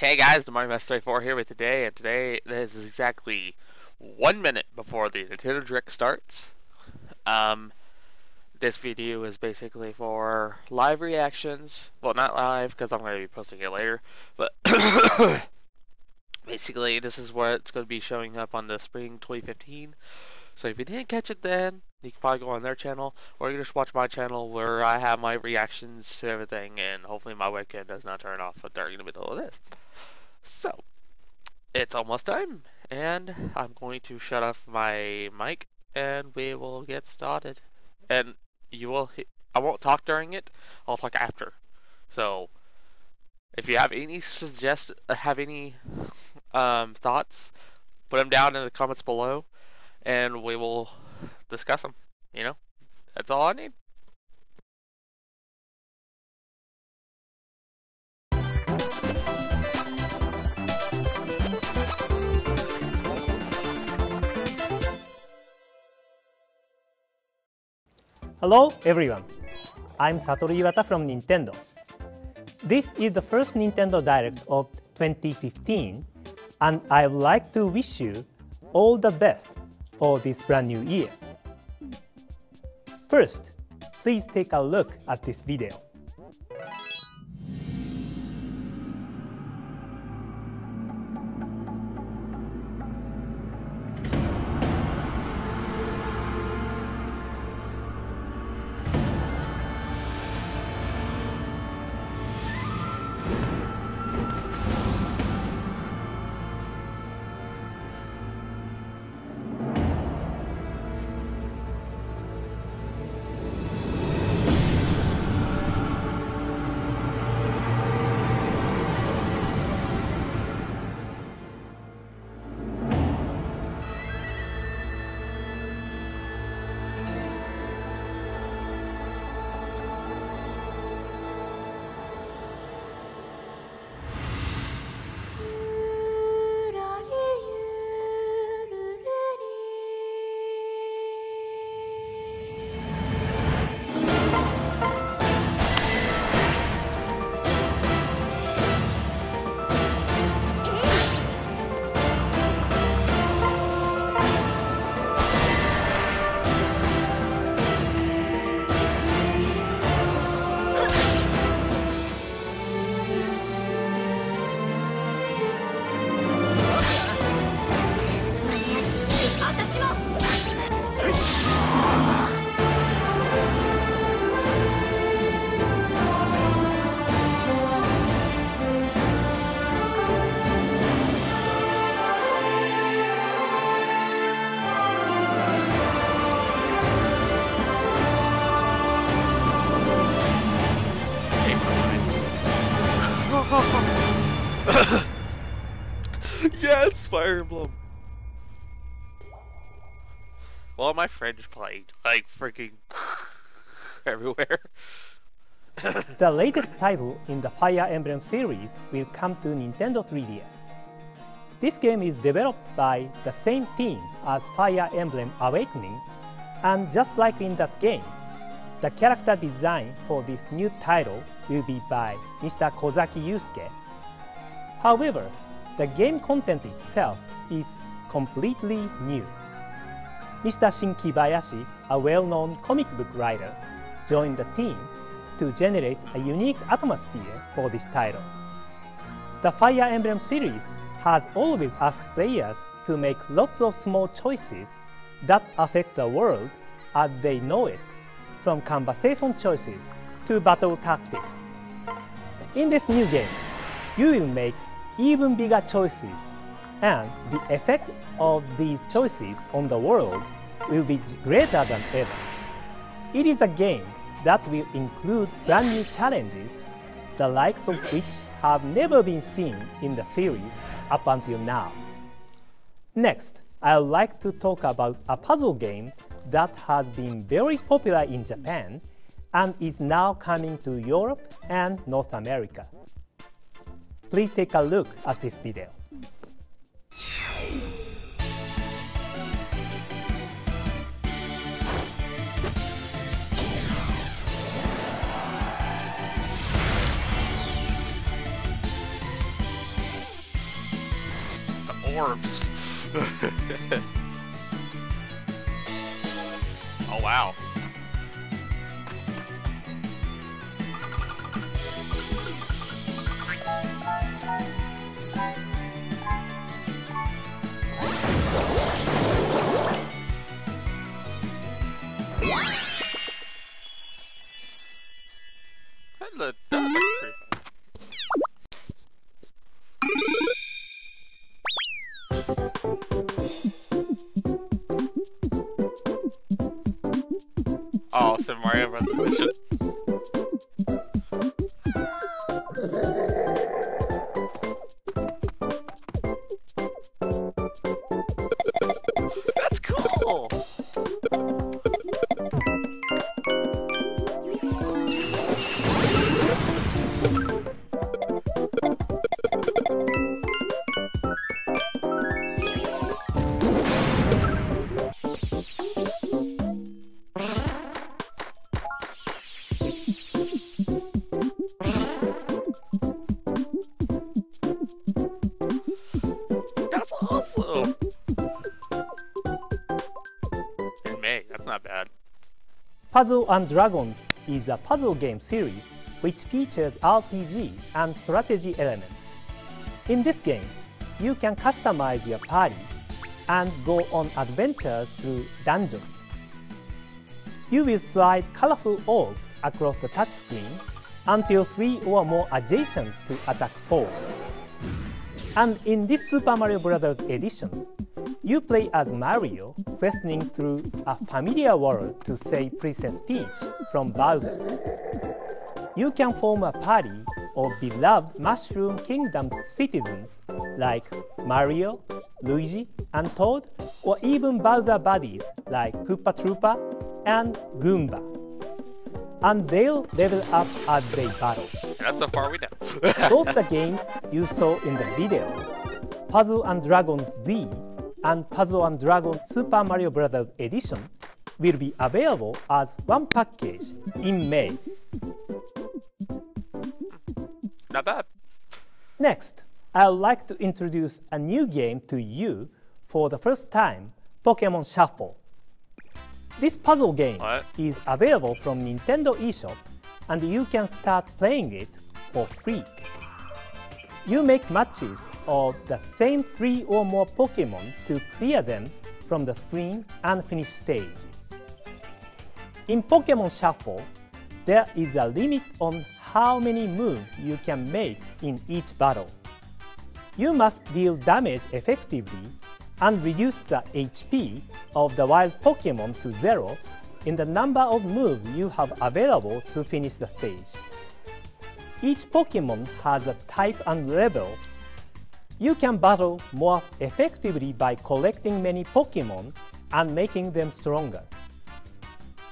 Hey guys, the Master4 here with today, and today is exactly 1 minute before the Nintendo Direct starts. Um, this video is basically for live reactions. Well, not live because I'm going to be posting it later, but basically this is what's going to be showing up on the spring 2015. So if you didn't catch it then, you can probably go on their channel, or you can just watch my channel where I have my reactions to everything, and hopefully my webcam does not turn off during the middle of this. So, it's almost time, and I'm going to shut off my mic, and we will get started. And I won't talk during it. I'll talk after. So, if you have any thoughts, put them down in the comments below, and we will discuss them. You know, that's all I need. Hello everyone, I'm Satoru Iwata from Nintendo. This is the first Nintendo Direct of 2015, and I would like to wish you all the best for this brand new year. First, please take a look at this video. Yes, Fire Emblem. Well, my friends played like freaking everywhere. The latest title in the Fire Emblem series will come to Nintendo 3DS. This game is developed by the same team as Fire Emblem Awakening, and just like in that game, the character design for this new title will be by Mr. Kozaki Yusuke. However, the game content itself is completely new. Mr. Shin Kibayashi, a well-known comic book writer, joined the team to generate a unique atmosphere for this title. The Fire Emblem series has always asked players to make lots of small choices that affect the world as they know it, from conversation choices to battle tactics. In this new game, you will make even bigger choices, and the effect of these choices on the world will be greater than ever. It is a game that will include brand new challenges, the likes of which have never been seen in the series up until now. Next, I would like to talk about a puzzle game that has been very popular in Japan and is now coming to Europe and North America. Please take a look at this video. orbs. Oh wow. That looks pretty fun. Oh, Super Mario Bros. Edition. That's cool! That's awesome! In May, that's not bad. Puzzle & Dragons is a puzzle game series which features RPG and strategy elements. In this game, you can customize your party and go on adventures through dungeons. You will slide colorful orbs across the touchscreen until 3 or more adjacent to attack 4. And in this Super Mario Bros. Edition, you play as Mario, questing through a familiar world to save Princess Peach from Bowser. You can form a party of beloved Mushroom Kingdom citizens like Mario, Luigi, and Toad, or even Bowser buddies like Koopa Troopa and Goomba. And they'll level up as they battle. That's so far we know. Both the games you saw in the video, Puzzle & Dragons Z and Puzzle & Dragons Super Mario Bros. Edition, will be available as one package in May. Not bad. Next, I'd like to introduce a new game to you for the first time, Pokemon Shuffle. This puzzle game is available from Nintendo eShop, and you can start playing it for free. You make matches of the same 3 or more Pokemon to clear them from the screen and finish stages. In Pokemon Shuffle, there is a limit on how many moves you can make in each battle. You must deal damage effectively and reduce the HP of the wild Pokemon to 0 in the number of moves you have available to finish the stage. Each Pokemon has a type and level. You can battle more effectively by collecting many Pokemon and making them stronger.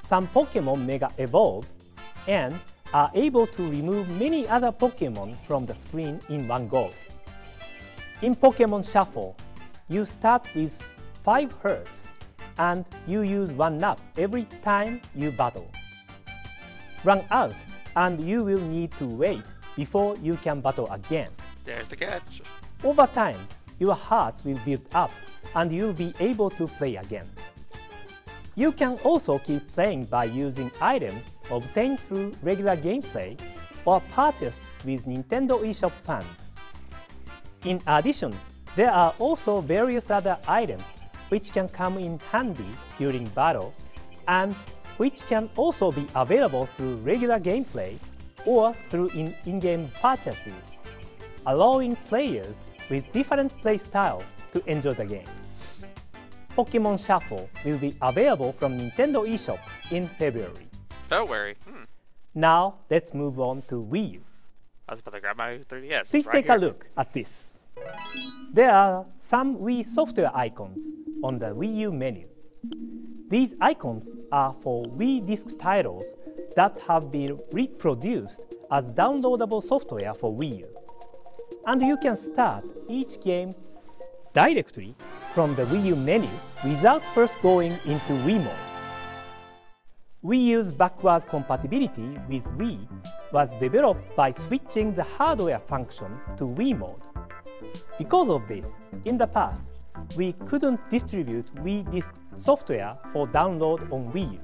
Some Pokemon Mega Evolve and are able to remove many other Pokemon from the screen in one go. In Pokemon Shuffle, you start with 5 hearts and you use 1 up every time you battle. Run out and you will need to wait before you can battle again. There's the catch. Over time, your hearts will build up and you'll be able to play again. You can also keep playing by using items obtained through regular gameplay or purchased with Nintendo eShop funds. In addition, there are also various other items which can come in handy during battle and which can also be available through regular gameplay or through in-game purchases, allowing players with different play styles to enjoy the game. Pokemon Shuffle will be available from Nintendo eShop in February. February. Now let's move on to Wii U. I was about to grab my 3DS. Please take a look at this. There are some Wii software icons on the Wii U menu. These icons are for Wii disc titles that have been reproduced as downloadable software for Wii U. And you can start each game directly from the Wii U menu without first going into Wii mode. Wii U's backwards compatibility with Wii was developed by switching the hardware function to Wii mode Because of this, in the past, we couldn't distribute Wii Disc software for download on Wii U.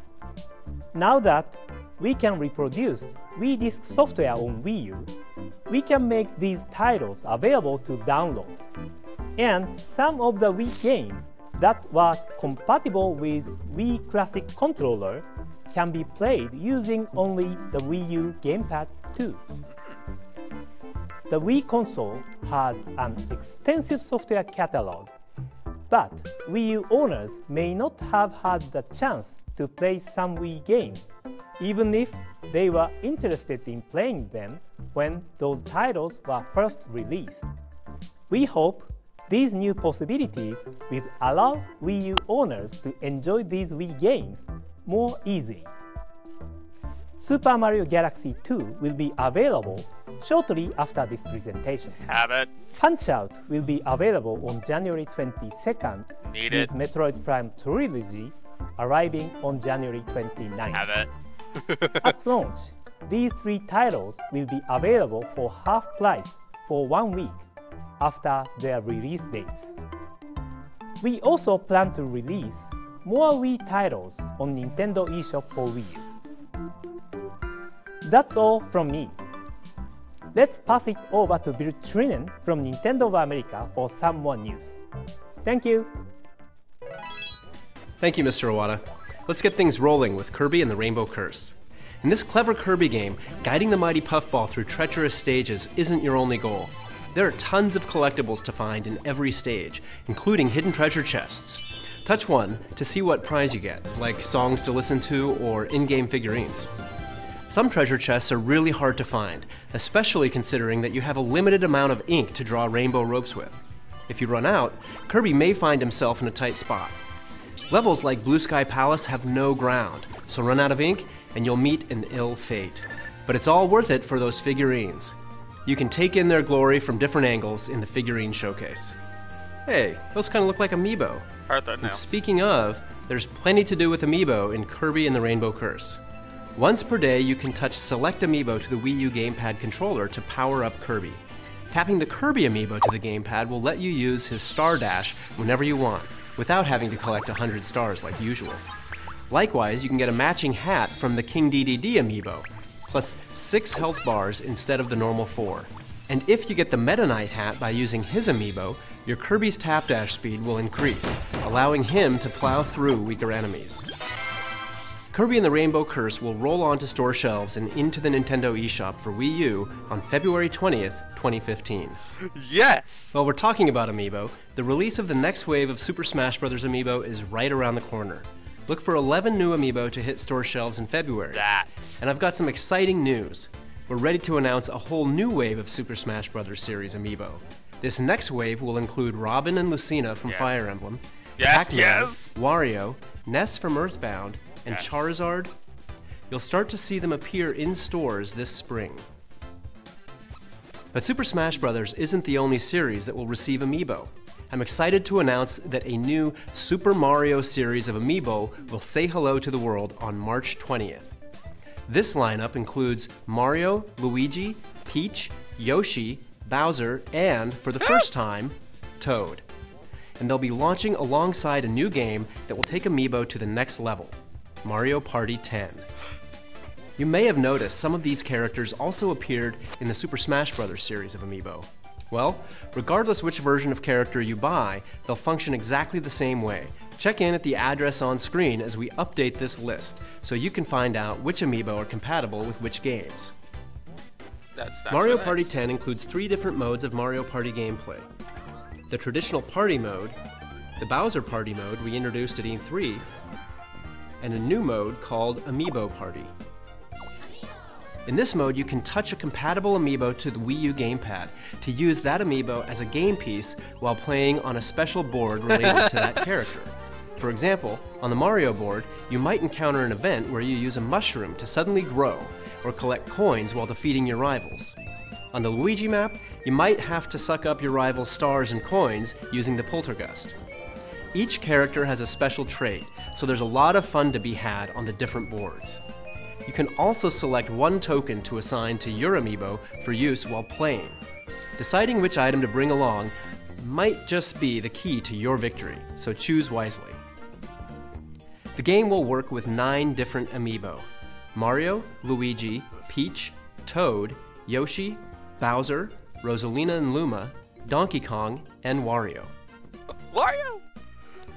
Now that we can reproduce Wii Disc software on Wii U, we can make these titles available to download. And some of the Wii games that were compatible with Wii Classic controller can be played using only the Wii U gamepad too. The Wii console has an extensive software catalog, but Wii U owners may not have had the chance to play some Wii games, even if they were interested in playing them when those titles were first released. We hope these new possibilities will allow Wii U owners to enjoy these Wii games more easily. Super Mario Galaxy 2 will be available shortly after this presentation. Have it. Punch-Out will be available on January 22nd, Need with it. Metroid Prime Trilogy arriving on January 29th. Have it. At launch, these three titles will be available for half price for 1 week after their release dates. We also plan to release more Wii titles on Nintendo eShop for Wii U. That's all from me. Let's pass it over to Bill Trinan from Nintendo of America for some more news. Thank you. Thank you, Mr. Iwata. Let's get things rolling with Kirby and the Rainbow Curse. In this clever Kirby game, guiding the mighty Puffball through treacherous stages isn't your only goal. There are tons of collectibles to find in every stage, including hidden treasure chests. Touch one to see what prize you get, like songs to listen to or in-game figurines. Some treasure chests are really hard to find, especially considering that you have a limited amount of ink to draw rainbow ropes with. If you run out, Kirby may find himself in a tight spot. Levels like Blue Sky Palace have no ground, so run out of ink and you'll meet an ill fate. But it's all worth it for those figurines. You can take in their glory from different angles in the figurine showcase. Hey, those kind of look like amiibo. And speaking of, there's plenty to do with amiibo in Kirby and the Rainbow Curse. Once per day, you can touch select amiibo to the Wii U gamepad controller to power up Kirby. Tapping the Kirby amiibo to the gamepad will let you use his Star Dash whenever you want, without having to collect 100 stars like usual. Likewise, you can get a matching hat from the King DDD amiibo, plus 6 health bars instead of the normal 4. And if you get the Meta Knight hat by using his amiibo, your Kirby's tap dash speed will increase, allowing him to plow through weaker enemies. Kirby and the Rainbow Curse will roll onto store shelves and into the Nintendo eShop for Wii U on February 20th, 2015. Yes! While we're talking about amiibo, the release of the next wave of Super Smash Bros. Amiibo is right around the corner. Look for 11 new amiibo to hit store shelves in February. And I've got some exciting news. We're ready to announce a whole new wave of Super Smash Bros. Series amiibo. This next wave will include Robin and Lucina from Fire Emblem, Pac-Man, Wario, Ness from Earthbound, and Charizard. You'll start to see them appear in stores this spring. But Super Smash Bros. Isn't the only series that will receive amiibo. I'm excited to announce that a new Super Mario series of amiibo will say hello to the world on March 20th. This lineup includes Mario, Luigi, Peach, Yoshi, Bowser, and, for the first time, Toad. And they'll be launching alongside a new game that will take amiibo to the next level, Mario Party 10. You may have noticed some of these characters also appeared in the Super Smash Bros. Series of amiibo. Well, regardless which version of character you buy, they'll function exactly the same way. Check in at the address on screen as we update this list, so you can find out which amiibo are compatible with which games. Mario Party 10 includes 3 different modes of Mario Party gameplay. The traditional party mode, the Bowser Party mode we introduced at E3, and a new mode called Amiibo Party. In this mode, you can touch a compatible amiibo to the Wii U gamepad to use that amiibo as a game piece while playing on a special board related to that character. For example, on the Mario board, you might encounter an event where you use a mushroom to suddenly grow or collect coins while defeating your rivals. On the Luigi map, you might have to suck up your rival's stars and coins using the Poltergust. Each character has a special trait, so there's a lot of fun to be had on the different boards. You can also select one token to assign to your amiibo for use while playing. Deciding which item to bring along might just be the key to your victory, so choose wisely. The game will work with 9 different amiibo: Mario, Luigi, Peach, Toad, Yoshi, Bowser, Rosalina and Luma, Donkey Kong, and Wario. Wario!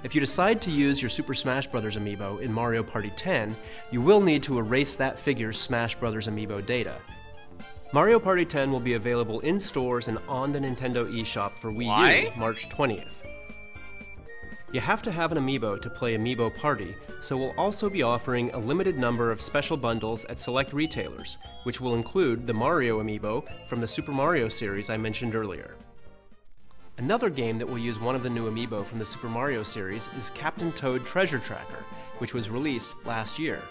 If you decide to use your Super Smash Bros. Amiibo in Mario Party 10, you will need to erase that figure's Smash Bros. Amiibo data. Mario Party 10 will be available in stores and on the Nintendo eShop for Wii U March 20th. You have to have an Amiibo to play Amiibo Party, so we'll also be offering a limited number of special bundles at select retailers, which will include the Mario Amiibo from the Super Mario series I mentioned earlier. Another game that will use one of the new Amiibo from the Super Mario series is Captain Toad Treasure Tracker, which was released last year.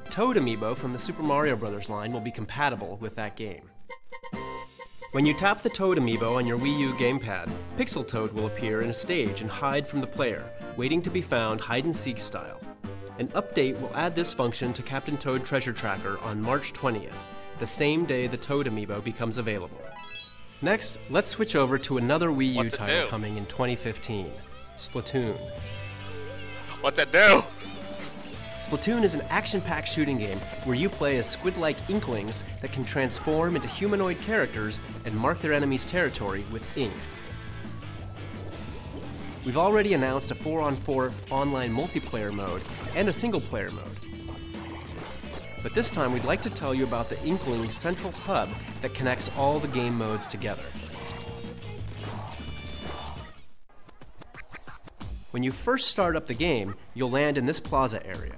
Toad Amiibo from the Super Mario Bros. Line will be compatible with that game. When you tap the Toad Amiibo on your Wii U gamepad, Pixel Toad will appear in a stage and hide from the player, waiting to be found hide-and-seek style. An update will add this function to Captain Toad Treasure Tracker on March 20th, the same day the Toad Amiibo becomes available. Next, let's switch over to another Wii U title coming in 2015, Splatoon. What's it do? Splatoon is an action-packed shooting game where you play as squid-like inklings that can transform into humanoid characters and mark their enemies' territory with ink. We've already announced a 4-on-4 online multiplayer mode and a single-player mode. But this time we'd like to tell you about the Inkling central hub that connects all the game modes together. When you first start up the game, you'll land in this plaza area.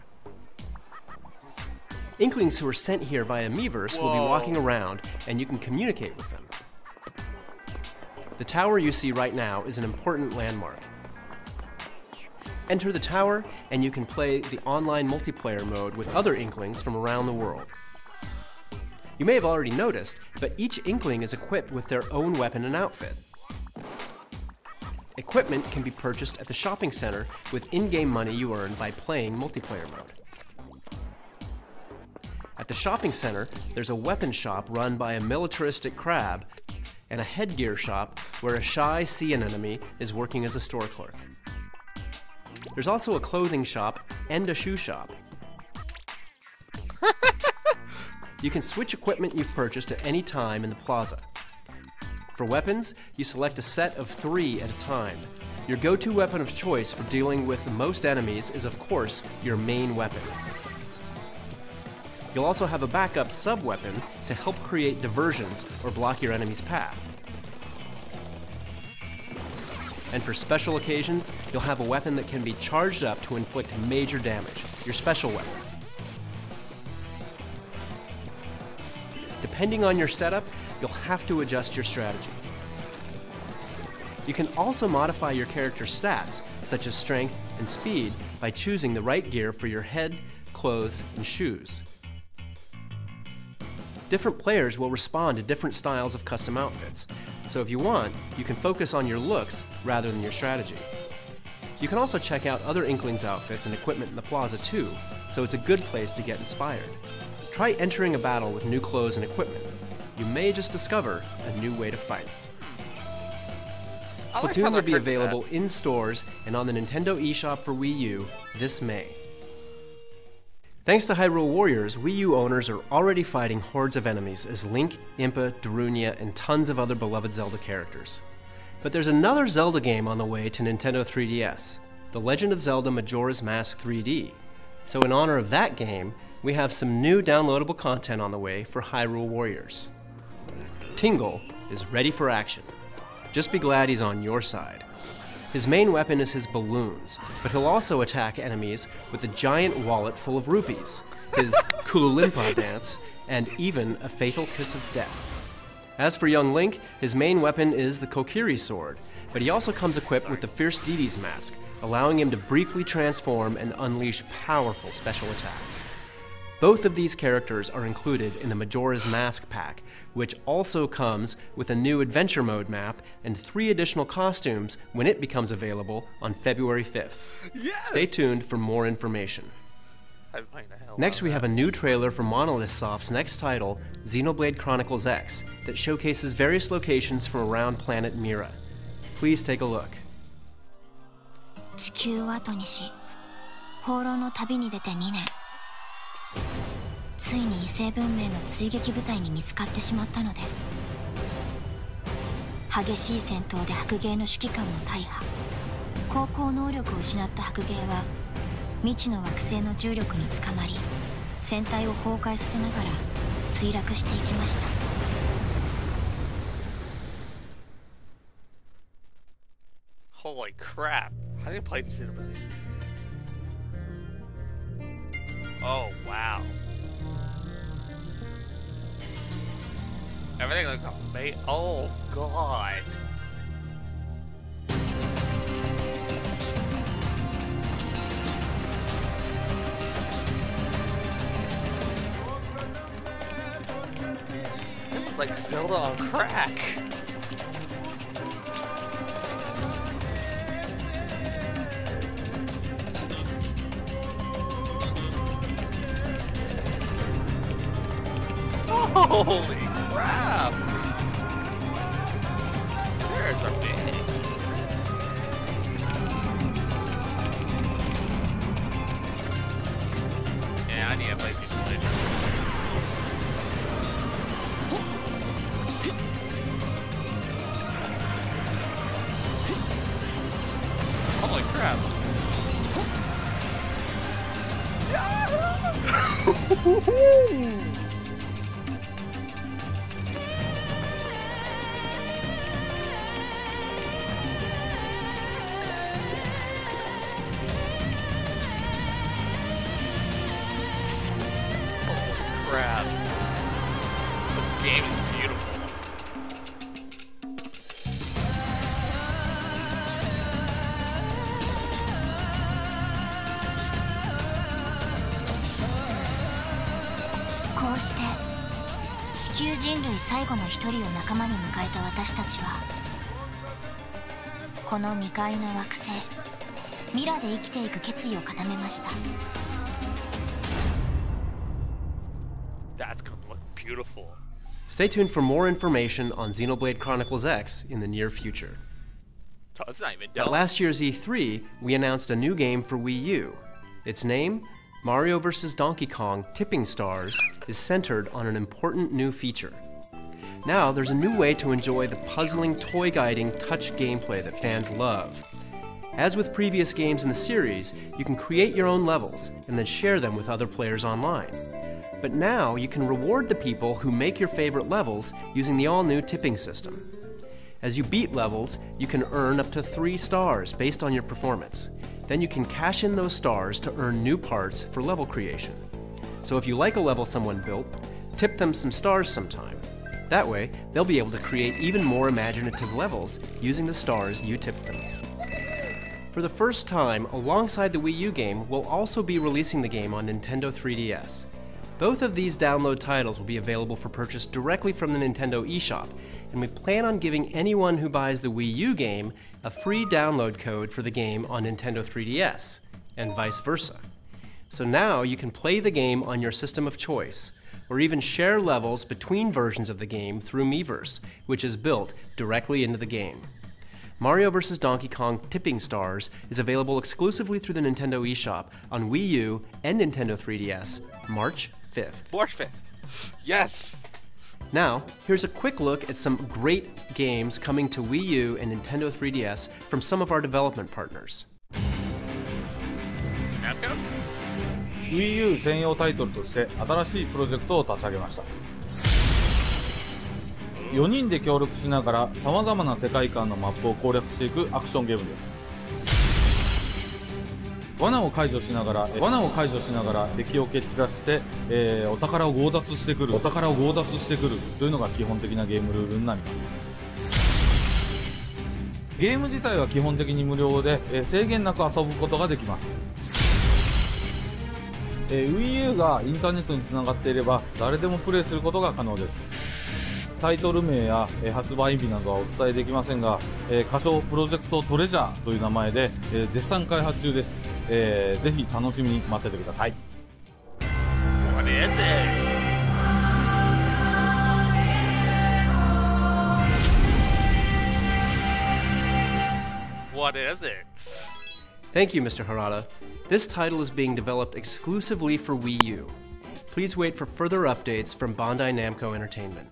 Inklings who are sent here via Miiverse will be walking around, and you can communicate with them. The tower you see right now is an important landmark. Enter the tower, and you can play the online multiplayer mode with other Inklings from around the world. You may have already noticed, but each Inkling is equipped with their own weapon and outfit. Equipment can be purchased at the shopping center with in-game money you earn by playing multiplayer mode. At the shopping center, there's a weapon shop run by a militaristic crab and a headgear shop where a shy sea anemone is working as a store clerk. There's also a clothing shop and a shoe shop. You can switch equipment you've purchased at any time in the plaza. For weapons, you select a set of 3 at a time. Your go-to weapon of choice for dealing with the most enemies is, of course, your main weapon. You'll also have a backup sub-weapon to help create diversions or block your enemy's path. And for special occasions, you'll have a weapon that can be charged up to inflict major damage, your special weapon. Depending on your setup, you'll have to adjust your strategy. You can also modify your character's stats, such as strength and speed, by choosing the right gear for your head, clothes, and shoes. Different players will respond to different styles of custom outfits, so if you want, you can focus on your looks rather than your strategy. You can also check out other Inklings outfits and equipment in the plaza too, so it's a good place to get inspired. Try entering a battle with new clothes and equipment. You may just discover a new way to fight. Splatoon will be available in stores and on the Nintendo eShop for Wii U this May. Thanks to Hyrule Warriors, Wii U owners are already fighting hordes of enemies as Link, Impa, Darunia, and tons of other beloved Zelda characters. But there's another Zelda game on the way to Nintendo 3DS, The Legend of Zelda Majora's Mask 3D. So in honor of that game, we have some new downloadable content on the way for Hyrule Warriors. Tingle is ready for action. Just be glad he's on your side. His main weapon is his balloons, but he'll also attack enemies with a giant wallet full of rupees, his Kululimpa dance, and even a fatal kiss of death. As for young Link, his main weapon is the Kokiri sword, but he also comes equipped with the Fierce Dede's mask, allowing him to briefly transform and unleash powerful special attacks. Both of these characters are included in the Majora's Mask pack, which also comes with a new Adventure Mode map and 3 additional costumes when it becomes available on February 5th. Yes! Stay tuned for more information. Next, we have a new trailer for Monolith Soft's next title, Xenoblade Chronicles X, that showcases various locations from around planet Mira. Please take a look. 地球を後にし、放浪の旅に出て2年。ついに異星文明の追撃部隊に見つかってしまったのです。激しい戦闘で白芸の指揮官も大破。航行能力を失った白芸は未知の惑星の重力につかまり、船体を崩壊させながら墜落していきました。Holy crap! How do you play this Xenoblade? Oh wow! Everything looks amazing. Oh god! This is like Zelda on crack. Holy crap! There's our big. Yeah, I need to play people later. Holy crap! Yahoo! Crap. This game is beautiful.こうして地球人類最後の一人を仲間に迎えた私たちは、この未開の惑星ミラで生きていく決意を固めました。That's gonna look beautiful. Stay tuned for more information on Xenoblade Chronicles X in the near future. Oh, it's not even At done. last year's E3, we announced a new game for Wii U. Its name, Mario vs. Donkey Kong Tipping Stars, is centered on an important new feature. Now, there's a new way to enjoy the puzzling, toy-guiding touch gameplay that fans love. As with previous games in the series, you can create your own levels and then share them with other players online. But now, you can reward the people who make your favorite levels using the all-new tipping system. As you beat levels, you can earn up to 3 stars based on your performance. Then you can cash in those stars to earn new parts for level creation. So if you like a level someone built, tip them some stars sometime. That way, they'll be able to create even more imaginative levels using the stars you tipped them. For the first time, alongside the Wii U game, we'll also be releasing the game on Nintendo 3DS. Both of these download titles will be available for purchase directly from the Nintendo eShop, and we plan on giving anyone who buys the Wii U game a free download code for the game on Nintendo 3DS, and vice versa. So now you can play the game on your system of choice, or even share levels between versions of the game through Miiverse, which is built directly into the game. Mario vs. Donkey Kong Tipping Stars is available exclusively through the Nintendo eShop on Wii U and Nintendo 3DS, March 5th. March 5th. Yes! Now, here's a quick look at some great games coming to Wii U and Nintendo 3DS from some of our development partners. Wii U 専用タイトルとして新しいプロジェクトを立ち上げました。4人で協力しながら様々な世界観のマップを攻略していくアクションゲームです。罠を解除しながら敵を蹴散らして、お宝を強奪してくるというのが基本的なゲームルールになります。ゲーム自体は基本的に無料で、制限なく遊ぶことができます。Wii U がインターネットにつながっていれば誰でもプレイすることが可能です。タイトル名や発売日などはお伝えできませんが、仮称プロジェクトトレジャーという名前で絶賛開発中です。ぜひ楽しみに待っててください。is it? What is it? Thank you, Mr. Harada. This title is being developed exclusively for Wii U. Please wait for further updates from Bandai Namco Entertainment.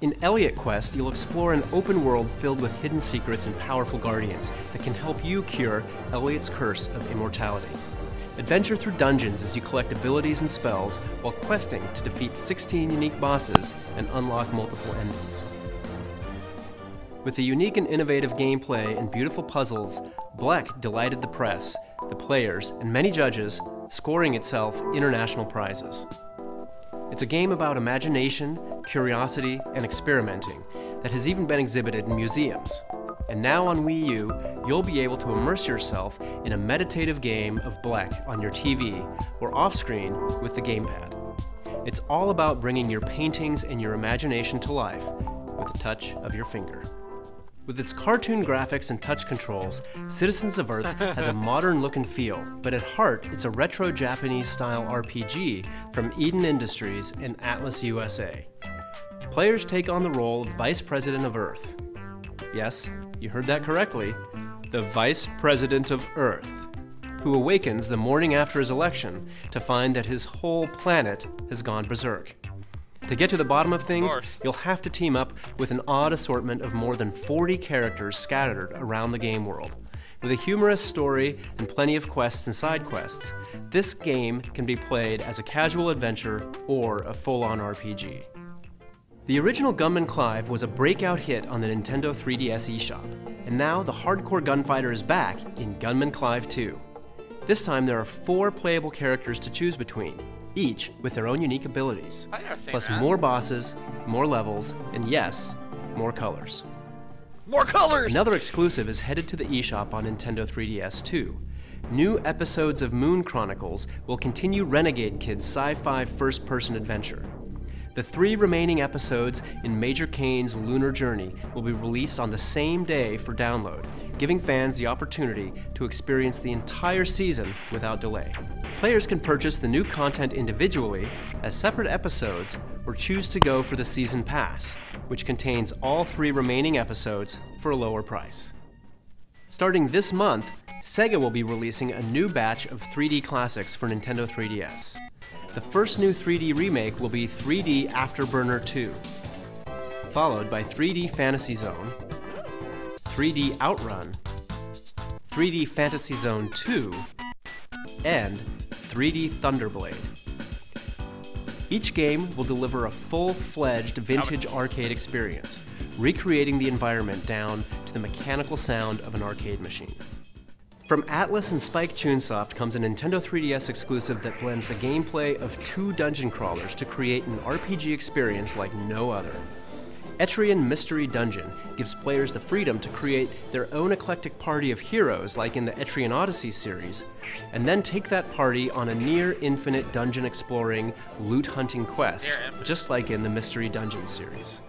In Elliot Quest, you'll explore an open world filled with hidden secrets and powerful guardians that can help you cure Elliot's curse of immortality. Adventure through dungeons as you collect abilities and spells while questing to defeat 16 unique bosses and unlock multiple endings. With the unique and innovative gameplay and beautiful puzzles, Bleck delighted the press, the players, and many judges, scoring itself international prizes. It's a game about imagination, curiosity, and experimenting that has even been exhibited in museums. And now on Wii U, you'll be able to immerse yourself in a meditative game of Bleck on your TV or off-screen with the gamepad. It's all about bringing your paintings and your imagination to life with the touch of your finger. With its cartoon graphics and touch controls, Citizens of Earth has a modern look and feel, but at heart, it's a retro Japanese-style RPG from Eden Industries and Atlas USA. Players take on the role of Vice President of Earth. Yes, you heard that correctly, the Vice President of Earth, who awakens the morning after his election to find that his whole planet has gone berserk. To get to the bottom of things, you'll have to team up with an odd assortment of more than 40 characters scattered around the game world. With a humorous story and plenty of quests and side quests, this game can be played as a casual adventure or a full-on RPG. The original Gunman Clive was a breakout hit on the Nintendo 3DS eShop, and now the hardcore gunfighter is back in Gunman Clive 2. This time there are 4 playable characters to choose between, each with their own unique abilities, plus more bosses, more levels, and yes, more colors. More colors! Another exclusive is headed to the eShop on Nintendo 3DS too. New episodes of Moon Chronicles will continue Renegade Kid's sci-fi first-person adventure. The 3 remaining episodes in Major Kane's Lunar Journey will be released on the same day for download, giving fans the opportunity to experience the entire season without delay. Players can purchase the new content individually as separate episodes or choose to go for the Season Pass, which contains all 3 remaining episodes for a lower price. Starting this month, Sega will be releasing a new batch of 3D classics for Nintendo 3DS. The first new 3D remake will be 3D Afterburner 2, followed by 3D Fantasy Zone, 3D Outrun, 3D Fantasy Zone 2, and 3D Thunderblade. Each game will deliver a full-fledged vintage arcade experience, recreating the environment down to the mechanical sound of an arcade machine. From Atlas and Spike Chunsoft comes a Nintendo 3DS exclusive that blends the gameplay of 2 dungeon crawlers to create an RPG experience like no other. Etrian Mystery Dungeon gives players the freedom to create their own eclectic party of heroes like in the Etrian Odyssey series, and then take that party on a near-infinite dungeon exploring, loot-hunting quest, just like in the Mystery Dungeon series.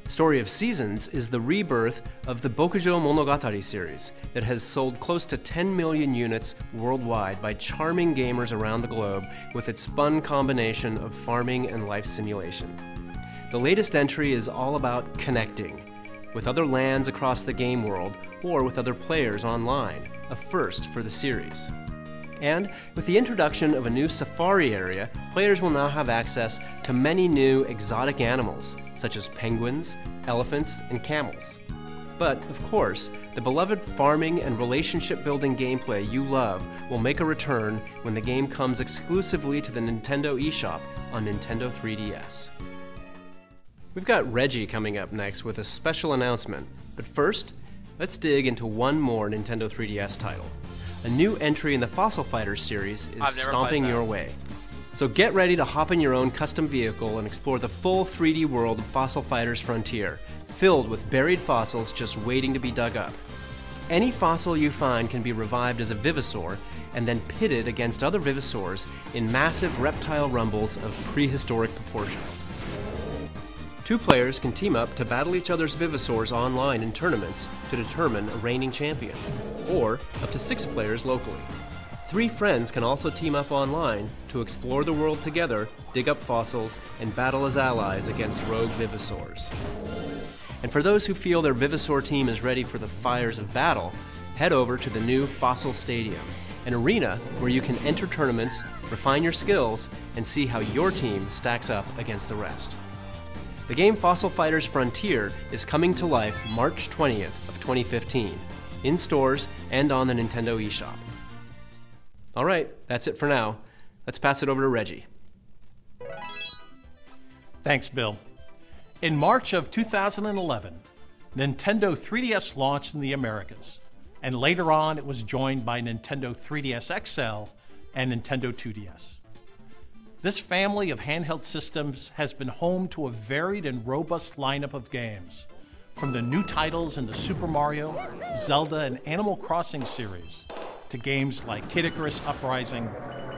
Story of Seasons is the rebirth of the Bokujo Monogatari series that has sold close to 10 million units worldwide by charming gamers around the globe with its fun combination of farming and life simulation. The latest entry is all about connecting with other lands across the game world or with other players online, a first for the series. And with the introduction of a new safari area, players will now have access to many new exotic animals, such as penguins, elephants, and camels. But, of course, the beloved farming and relationship-building gameplay you love will make a return when the game comes exclusively to the Nintendo eShop on Nintendo 3DS. We've got Reggie coming up next with a special announcement, but first, let's dig into one more Nintendo 3DS title. A new entry in the Fossil Fighters series is stomping your way. So get ready to hop in your own custom vehicle and explore the full 3D world of Fossil Fighters Frontier, filled with buried fossils just waiting to be dug up. Any fossil you find can be revived as a Vivisaur and then pitted against other Vivisaurs in massive reptile rumbles of prehistoric proportions. 2 players can team up to battle each other's Vivisaurs online in tournaments to determine a reigning champion, or up to 6 players locally. 3 friends can also team up online to explore the world together, dig up fossils, and battle as allies against rogue Vivisaurs. And for those who feel their Vivisaur team is ready for the fires of battle, head over to the new Fossil Stadium, an arena where you can enter tournaments, refine your skills, and see how your team stacks up against the rest. The game Fossil Fighters Frontier is coming to life March 20th of 2015, in stores and on the Nintendo eShop. All right, that's it for now. Let's pass it over to Reggie. Thanks, Bill. In March of 2011, Nintendo 3DS launched in the Americas, and later on it was joined by Nintendo 3DS XL and Nintendo 2DS. This family of handheld systems has been home to a varied and robust lineup of games, from the new titles in the Super Mario, Zelda, and Animal Crossing series, to games like Kid Icarus Uprising,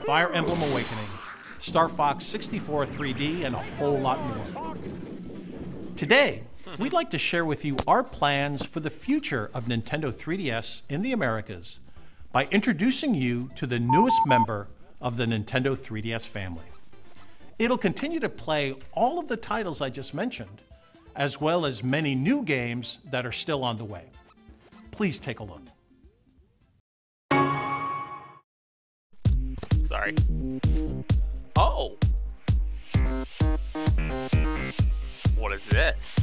Fire Emblem Awakening, Star Fox 64 3D, and a whole lot more. Today, we'd like to share with you our plans for the future of Nintendo 3DS in the Americas by introducing you to the newest member of the Nintendo 3DS family. It'll continue to play all of the titles I just mentioned, as well as many new games that are still on the way. Please take a look. Sorry. Oh! What is this?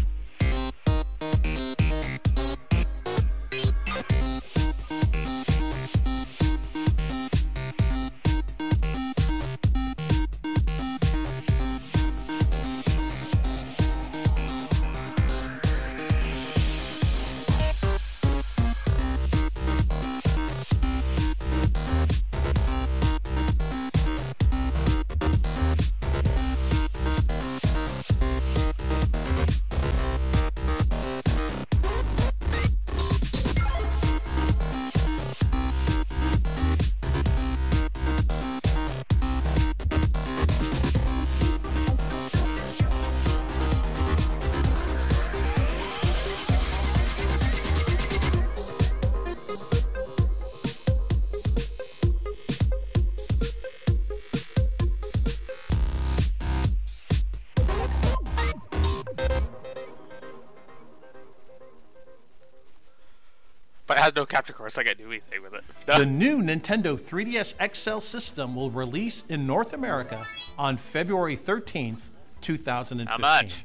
But it has no capture card, so I can't do anything with it. The new Nintendo 3DS XL system will release in North America on February 13th, 2015. How much?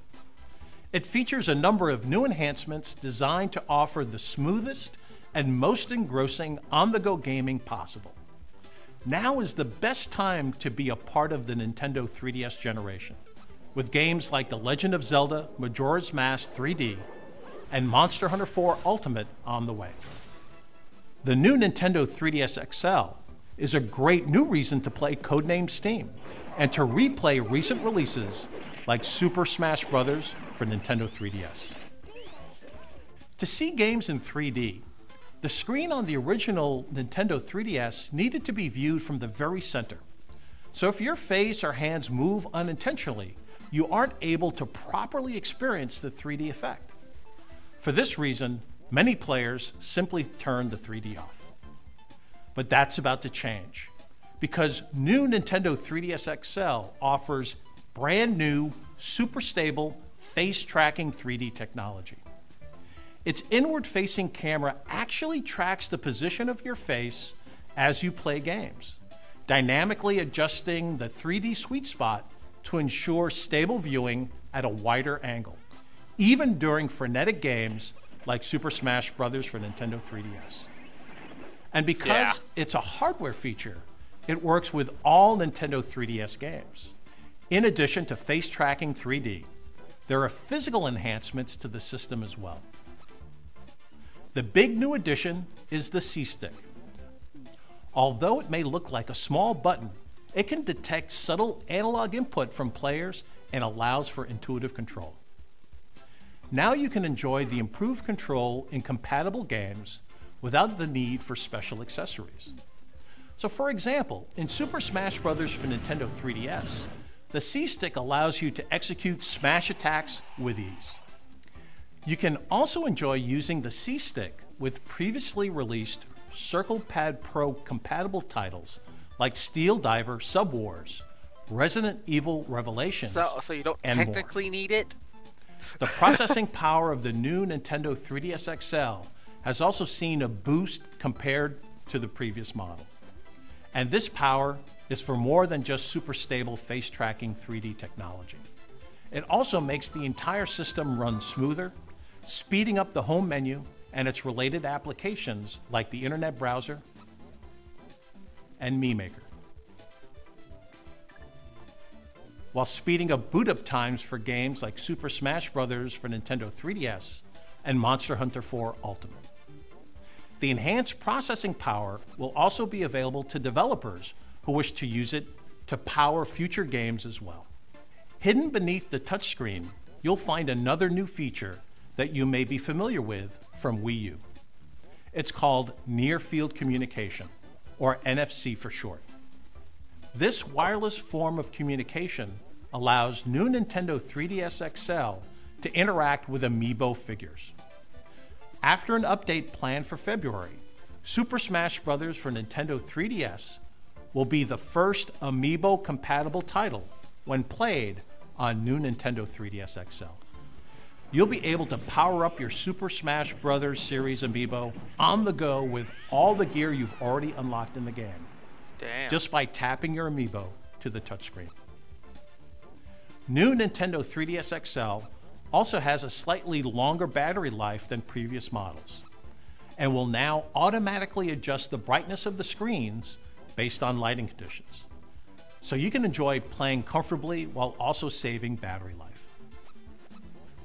It features a number of new enhancements designed to offer the smoothest and most engrossing on-the-go gaming possible. Now is the best time to be a part of the Nintendo 3DS generation, with games like The Legend of Zelda Majora's Mask 3D and Monster Hunter 4 Ultimate on the way. The new Nintendo 3DS XL is a great new reason to play Codename Steam and to replay recent releases like Super Smash Bros. For Nintendo 3DS. To see games in 3D, the screen on the original Nintendo 3DS needed to be viewed from the very center. So if your face or hands move unintentionally, you aren't able to properly experience the 3D effect. For this reason, many players simply turn the 3D off. But that's about to change, because new Nintendo 3DS XL offers brand new, super stable, face tracking 3D technology. Its inward-facing camera actually tracks the position of your face as you play games, dynamically adjusting the 3D sweet spot to ensure stable viewing at a wider angle, even during frenetic games like Super Smash Bros. For Nintendo 3DS. And because it's a hardware feature, it works with all Nintendo 3DS games. In addition to face tracking 3D, there are physical enhancements to the system as well. The big new addition is the C-Stick. Although it may look like a small button, it can detect subtle analog input from players and allows for intuitive control. Now you can enjoy the improved control in compatible games without the need for special accessories. So for example, in Super Smash Bros. For Nintendo 3DS, the C-Stick allows you to execute smash attacks with ease. You can also enjoy using the C-Stick with previously released Circle Pad Pro compatible titles like Steel Diver Subwars, Resident Evil Revelations, So you don't and technically need it? The processing power of the new Nintendo 3DS XL has also seen a boost compared to the previous model. And this power is for more than just super stable face tracking 3D technology. It also makes the entire system run smoother, speeding up the home menu and its related applications like the internet browser and Miimaker, while speeding up boot up times for games like Super Smash Bros. For Nintendo 3DS and Monster Hunter 4 Ultimate. The enhanced processing power will also be available to developers who wish to use it to power future games as well. Hidden beneath the touchscreen, you'll find another new feature that you may be familiar with from Wii U. It's called Near Field Communication, or NFC for short. This wireless form of communication allows new Nintendo 3DS XL to interact with Amiibo figures. After an update planned for February, Super Smash Bros. For Nintendo 3DS will be the first Amiibo-compatible title when played on new Nintendo 3DS XL. You'll be able to power up your Super Smash Bros. Series Amiibo on the go with all the gear you've already unlocked in the game. Damn. Just by tapping your Amiibo to the touchscreen. New Nintendo 3DS XL also has a slightly longer battery life than previous models, and will now automatically adjust the brightness of the screens based on lighting conditions, so you can enjoy playing comfortably while also saving battery life.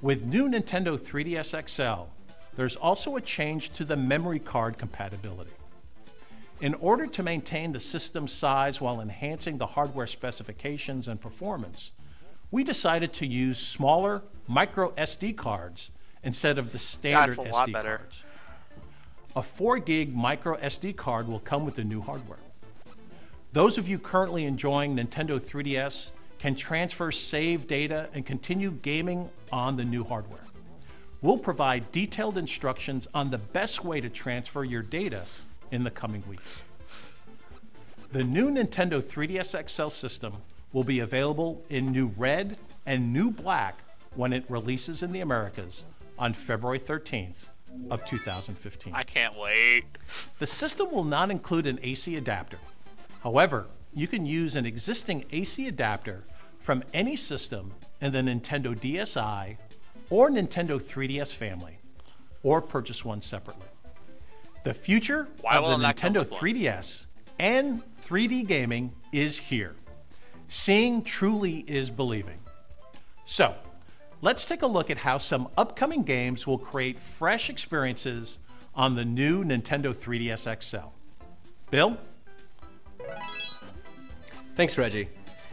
With new Nintendo 3DS XL, there's also a change to the memory card compatibility. In order to maintain the system size while enhancing the hardware specifications and performance, we decided to use smaller micro SD cards instead of the standard That's a lot SD better. cards. A 4 gig micro SD card will come with the new hardware. Those of you currently enjoying Nintendo 3DS can transfer saved data and continue gaming on the new hardware. We'll provide detailed instructions on the best way to transfer your data in the coming weeks. The new Nintendo 3DS XL system will be available in new red and new black when it releases in the Americas on February 13th of 2015. I can't wait. The system will not include an AC adapter. However, you can use an existing AC adapter from any system in the Nintendo DSi or Nintendo 3DS family, or purchase one separately. The future of the Nintendo 3DS and 3D gaming is here. Seeing truly is believing. So, let's take a look at how some upcoming games will create fresh experiences on the new Nintendo 3DS XL. Bill? Thanks, Reggie.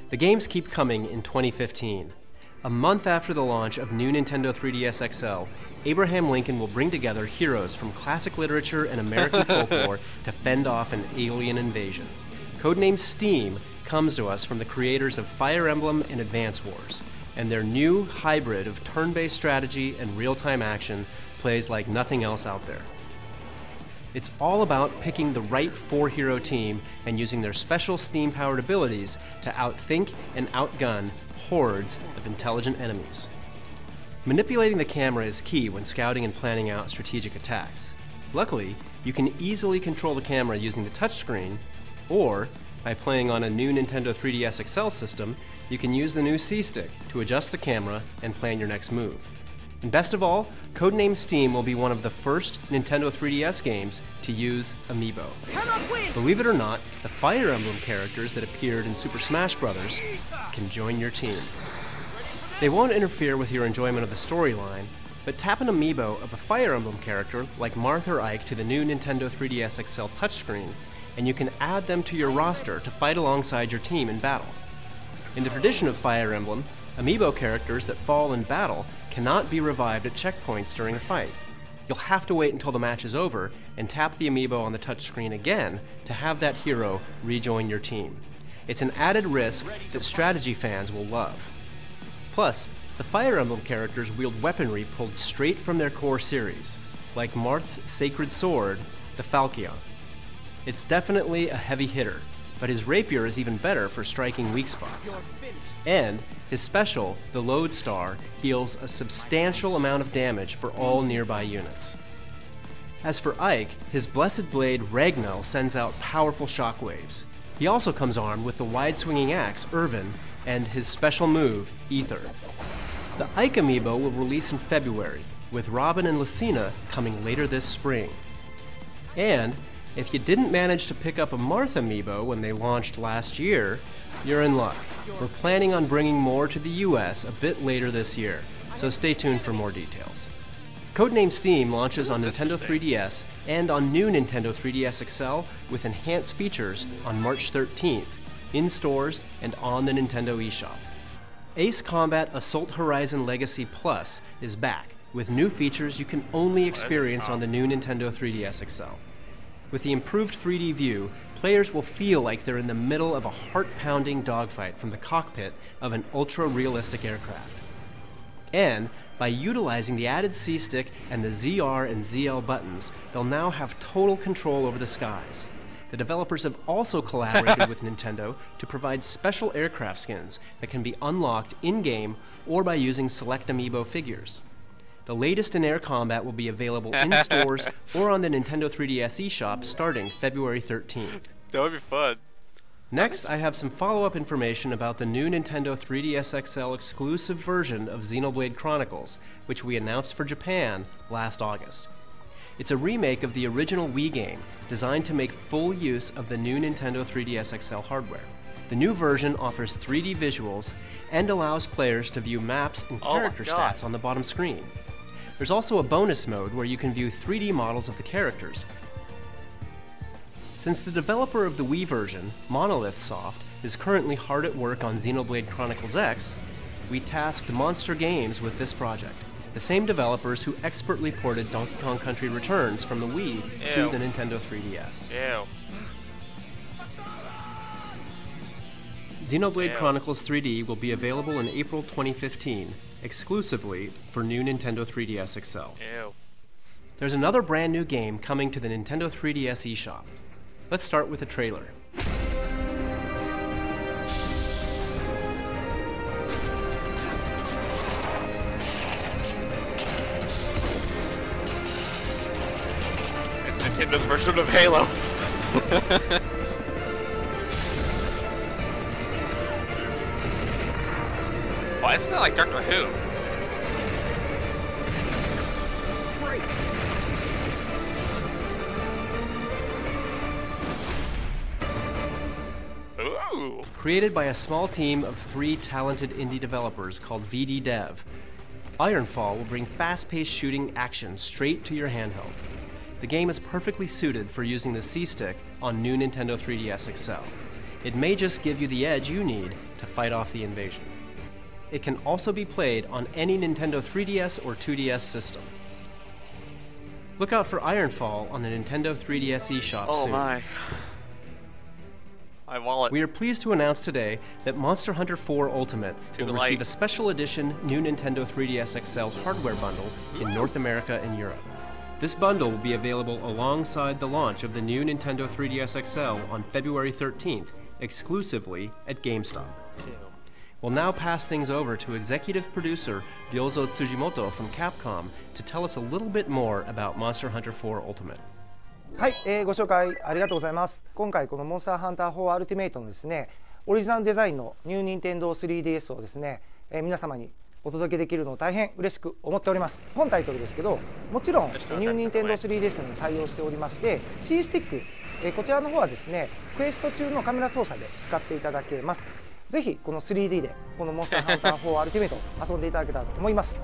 The games keep coming in 2015. A month after the launch of new Nintendo 3DS XL, Abraham Lincoln will bring together heroes from classic literature and American folklore to fend off an alien invasion. Codenamed Steam comes to us from the creators of Fire Emblem and Advance Wars, and their new hybrid of turn-based strategy and real-time action plays like nothing else out there. It's all about picking the right 4-hero team and using their special Steam-powered abilities to outthink and outgun hordes of intelligent enemies. Manipulating the camera is key when scouting and planning out strategic attacks. Luckily, you can easily control the camera using the touchscreen, or by playing on a new Nintendo 3DS XL system, you can use the new C-Stick to adjust the camera and plan your next move. And best of all, Codenamed Steam will be one of the first Nintendo 3DS games to use Amiibo. Believe it or not, the Fire Emblem characters that appeared in Super Smash Bros. Can join your team. They won't interfere with your enjoyment of the storyline, but tap an Amiibo of a Fire Emblem character like Marth or Ike to the new Nintendo 3DS XL touchscreen, and you can add them to your roster to fight alongside your team in battle. In the tradition of Fire Emblem, Amiibo characters that fall in battle cannot be revived at checkpoints during a fight. You'll have to wait until the match is over and tap the Amiibo on the touchscreen again to have that hero rejoin your team. It's an added risk that strategy fans will love. Plus, the Fire Emblem characters wield weaponry pulled straight from their core series, like Marth's sacred sword, the Falchion. It's definitely a heavy hitter, but his rapier is even better for striking weak spots. And his special, the Lodestar, deals a substantial amount of damage for all nearby units. As for Ike, his blessed blade Ragnell sends out powerful shockwaves. He also comes armed with the wide-swinging axe Irvin and his special move, Ether. The Ike amiibo will release in February, with Robin and Lucina coming later this spring. And if you didn't manage to pick up a Martha amiibo when they launched last year, you're in luck. We're planning on bringing more to the US a bit later this year, so stay tuned for more details. Codename Steam launches on Nintendo 3DS and on new Nintendo 3DS XL with enhanced features on March 13th, in stores and on the Nintendo eShop. Ace Combat Assault Horizon Legacy Plus is back with new features you can only experience on the new Nintendo 3DS XL. With the improved 3D view, players will feel like they're in the middle of a heart-pounding dogfight from the cockpit of an ultra-realistic aircraft. And by utilizing the added C-Stick and the ZR and ZL buttons, they'll now have total control over the skies. The developers have also collaborated with Nintendo to provide special aircraft skins that can be unlocked in-game or by using select amiibo figures. The latest in air combat will be available in stores or on the Nintendo 3DS eShop starting February 13th. That would be fun. Next, I have some follow-up information about the new Nintendo 3DS XL exclusive version of Xenoblade Chronicles, which we announced for Japan last August. It's a remake of the original Wii game, designed to make full use of the new Nintendo 3DS XL hardware. The new version offers 3D visuals and allows players to view maps and character stats on the bottom screen. There's also a bonus mode where you can view 3D models of the characters. Since the developer of the Wii version, Monolith Soft, is currently hard at work on Xenoblade Chronicles X, we tasked Monster Games with this project, the same developers who expertly ported Donkey Kong Country Returns from the Wii to the Nintendo 3DS. Xenoblade Chronicles 3D will be available in April 2015, exclusively for new Nintendo 3DS XL. There's another brand new game coming to the Nintendo 3DS eShop. Let's start with a trailer. It's Nintendo's version of Halo. Why is it like Doctor Who? Ooh. Created by a small team of 3 talented indie developers called VD Dev, Ironfall will bring fast-paced shooting action straight to your handheld. The game is perfectly suited for using the C-Stick on new Nintendo 3DS XL. It may just give you the edge you need to fight off the invasion. It can also be played on any Nintendo 3DS or 2DS system. Look out for Ironfall on the Nintendo 3DS eShop soon. Oh my. My wallet. We are pleased to announce today that Monster Hunter 4 Ultimate will receive a special edition new Nintendo 3DS XL hardware bundle in North America and Europe. This bundle will be available alongside the launch of the new Nintendo 3DS XL on February 13th, exclusively at GameStop. We'll now pass things over to executive producer Ryozo Tsujimoto from Capcom to tell us a little bit more about Monster Hunter 4 Ultimate. はい、ご紹介ありがとうございます。今回このモンスターハンター4アルティメイトのですね、オリジナルデザインのニューニンテンドー 3DS をですね、皆様にお届けできるのを大変嬉しく思っております。本タイトルですけど、もちろんニューニンテンドー 3DS に対応しておりまして、C スティック、こちらの方はですね、クエスト中のカメラ操作で使っていただけます。ぜひこの 3D でこのモンスターハンター4アルティメイト遊んでいただけたらと思います。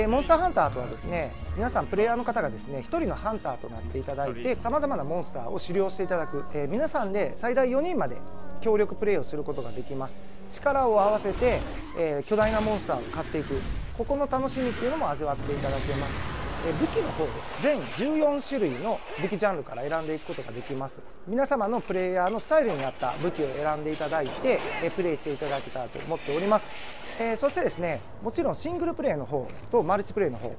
モンスターハンターとはですね、皆さんプレイヤーの方がですね、1人のハンターとなっていただいて、さまざまなモンスターを狩猟していただく、皆さんで最大4人まで協力プレイをすることができます。力を合わせて、巨大なモンスターを狩っていく、ここの楽しみっていうのも味わっていただけます。武器の方で全14種類の武器ジャンルから選んでいくことができます。皆様のプレイヤーのスタイルに合った武器を選んでいただいてプレイしていただけたらと思っております。そしてですね、もちろんシングルプレイの方とマルチプレイの方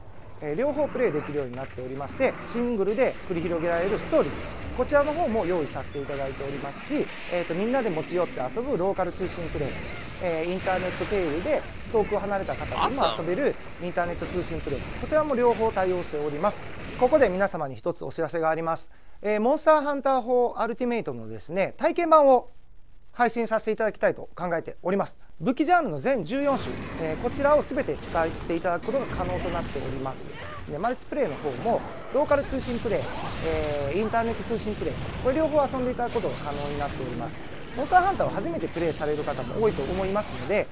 両方プレイできるようになっておりまして、シングルで繰り広げられるストーリー、こちらの方も用意させていただいておりますし、みんなで持ち寄って遊ぶローカル通信プレイ、インターネット経由で遠く離れた方にも遊べるインターネット通信プレイ、こちらも両方対応しております。ここで皆様に一つお知らせがあります。モンスターハンター4アルティメイトのですね、体験版を配信させていただきたいと考えております。武器ジャンルの全14種、こちらを全て使っていただくことが可能となっております。でマルチプレイの方もローカル通信プレイ、インターネット通信プレイ、これ両方遊んでいただくことが可能になっております。モンスターハンターを初めてプレイされる方も多いと思いますので、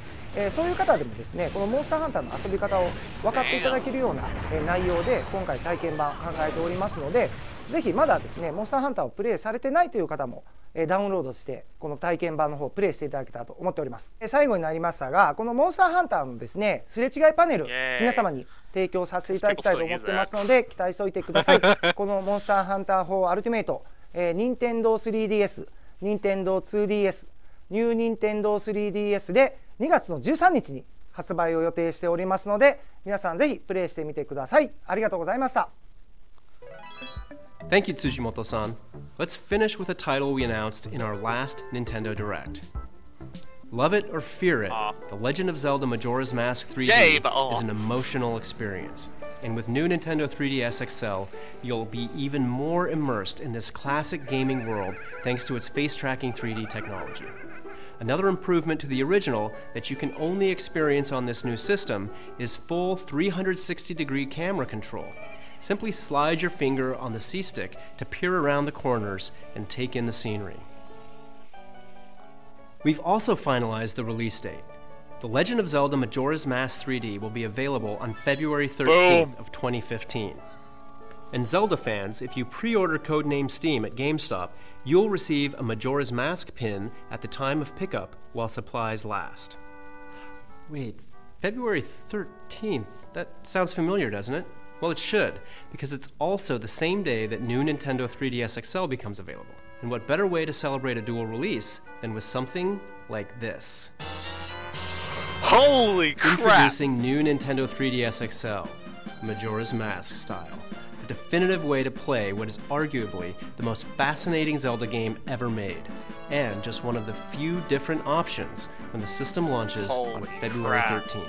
そういう方でもですね、このモンスターハンターの遊び方を分かっていただけるような内容で今回体験版考えておりますので、ぜひまだですねモンスターハンターをプレイされてないという方もダウンロードしてこの体験版の方をプレイしていただけたらと思っております。最後になりましたが、このモンスターハンターのですねすれ違いパネル、皆様に提供させていただきたいと思ってますので期待しておいてください。このモンスターハンター4アルティメイト、任天堂 3DS、任天堂 2DS、ニュー任天堂 3DS で2月の13日に発売を予定しておりますので、皆さんぜひプレイしてみてください。ありがとうございました。Thank you, Tsujimoto-san. Let's finish with a title we announced in our last Nintendo Direct. Love it or fear it, The Legend of Zelda Majora's Mask 3D is an emotional experience. And with new Nintendo 3DS XL, you'll be even more immersed in this classic gaming world thanks to its face-tracking 3D technology. Another improvement to the original that you can only experience on this new system is full 360-degree camera control. Simply slide your finger on the C-stick to peer around the corners and take in the scenery. We've also finalized the release date. The Legend of Zelda Majora's Mask 3D will be available on February 13th of 2015. And Zelda fans, if you pre-order Codename Steam at GameStop, you'll receive a Majora's Mask pin at the time of pickup while supplies last. Wait, February 13th? That sounds familiar, doesn't it? Well, it should, because it's also the same day that new Nintendo 3DS XL becomes available. And what better way to celebrate a dual release than with something like this? Holy crap! Introducing new Nintendo 3DS XL, Majora's Mask style. The definitive way to play what is arguably the most fascinating Zelda game ever made, and just one of the few different options when the system launches on February 13th.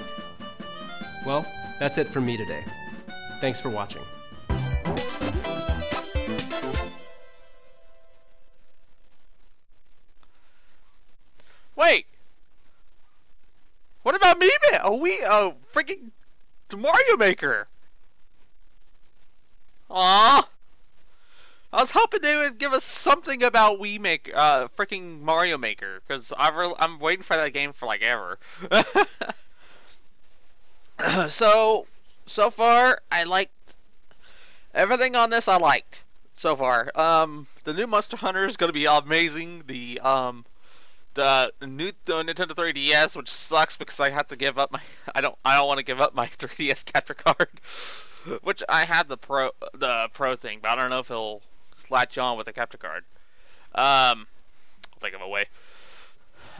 Well, that's it from me today. Thanks for watching. Wait! What about Miiverse? Freaking Mario Maker! Aww! I was hoping they would give us something about freaking Mario Maker, because I'm waiting for that game for like ever. So far, I liked everything on this. I liked so far. The new Monster Hunter is going to be amazing. The new Nintendo 3DS, which sucks because I have to give up my I don't want to give up my 3DS capture card, which I have the pro thing, but I don't know if it'll latch on with the capture card. I'll take them away.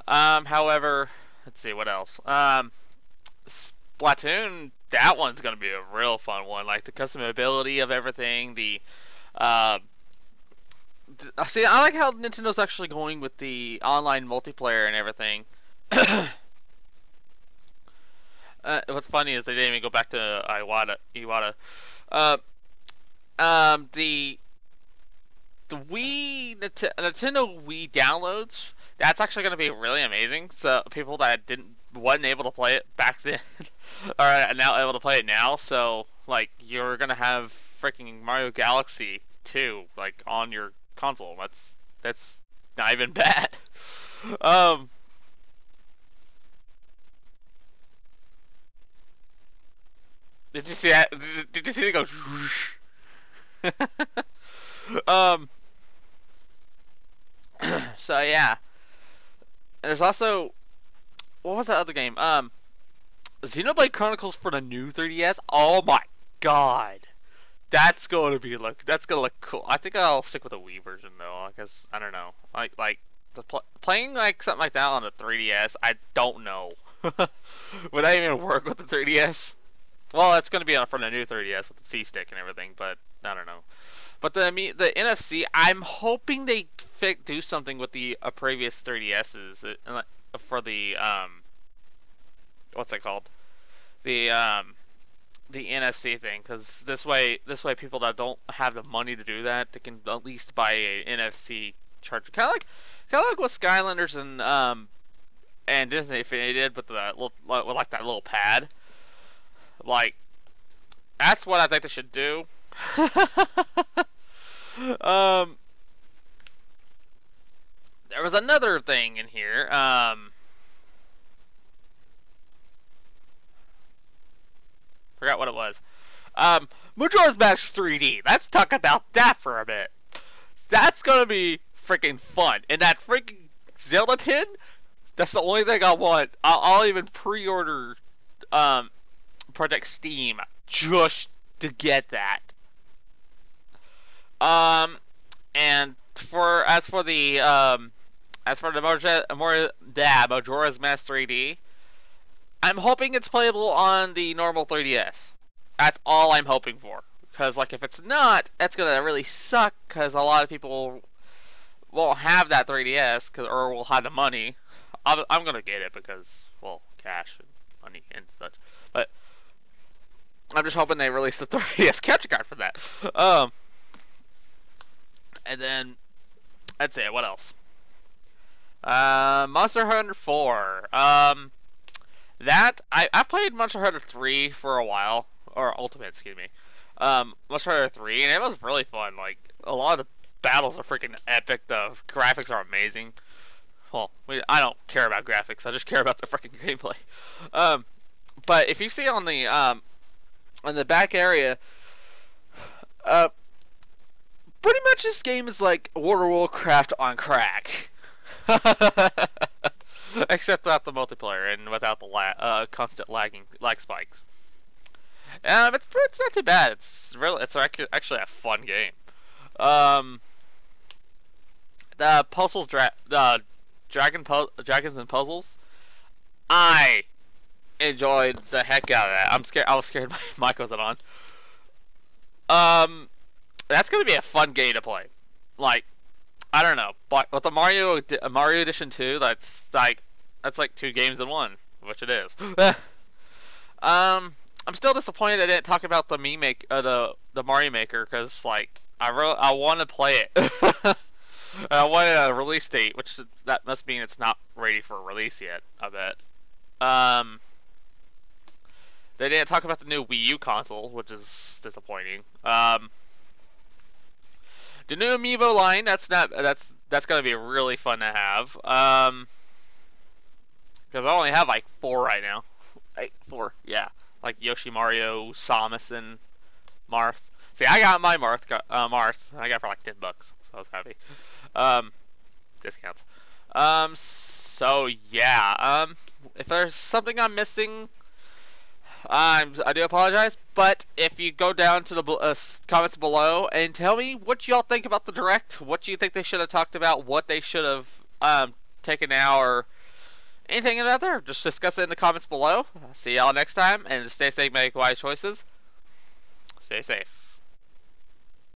However, let's see what else. Splatoon, that one's gonna be a real fun one. Like the customability of everything. See, I like how Nintendo's actually going with the online multiplayer and everything. What's funny is they didn't even go back to Iwata. The Nintendo Wii downloads, that's actually going to be really amazing. So people that wasn't able to play it back then are now able to play it now. So like you're gonna have freaking Mario Galaxy 2 like on your console. That's not even bad. Did you see that? Did you see it go? So yeah. There's also, what was that other game? Xenoblade Chronicles for the new 3DS. Oh my god, that's gonna look cool. I think I'll stick with the Wii version though, because I don't know, like playing like something like that on the 3DS. I don't know. Would that even work with the 3DS? Well, it's going to be for the new 3DS with the C stick and everything, but I don't know. But the NFC, I'm hoping they do something with the previous 3DSs for the what's it called? The NFC thing, because this way people that don't have the money to do that, they can at least buy a NFC charger, kind of like what Skylanders and Disney Infinity did with the with that little pad. Like, that's what I think they should do. There was another thing in here. Forgot what it was. Majora's Mask 3D. Let's talk about that for a bit. That's gonna be freaking fun. And that freaking Zelda pin, that's the only thing I want. I'll even pre-order Project Steam just to get that. And as for the Majora's Mask 3D, I'm hoping it's playable on the normal 3DS. That's all I'm hoping for. Because, like, if it's not, that's gonna really suck. Because a lot of people won't have that 3DS, or will have the money. I'm gonna get it because, well, cash and money and such. But I'm just hoping they release the 3DS capture card for that. And then that's it. What else? Monster Hunter 4. That I played Monster Hunter 3 for a while, or Ultimate, excuse me. Monster Hunter 3, and it was really fun. Like, a lot of the battles are freaking epic. The graphics are amazing. Well, I don't care about graphics. I just care about the freaking gameplay. But if you see on the back area, pretty much this game is like World of Warcraft on crack. Except without the multiplayer and without the constant lag spikes. It's not too bad. It's actually a fun game. The puzzles, Dragons and Puzzles, I enjoyed the heck out of that. I was scared my mic wasn't on. That's gonna be a fun game to play. Like, I don't know, but with the Mario Edition 2, that's like 2 games in one, which it is. I'm still disappointed I didn't talk about the the Mario Maker, because like I want to play it. I wanted a release date, which that must mean it's not ready for release yet, I bet. They didn't talk about the new Wii U console, which is disappointing. The new Amiibo line, that's gonna be really fun to have. Because I only have like 4 right now. 4, yeah. Like Yoshi, Mario, Samus, and Marth. See, I got my Marth. I got it for like $10, so I was happy. Discounts. So yeah. If there's something I'm missing, I do apologize. But if you go down to the comments below and tell me what y'all think about the Direct, what you think they should have talked about, what they should have taken out, or anything about there, just discuss it in the comments below. See y'all next time, and stay safe, make wise choices. Stay safe.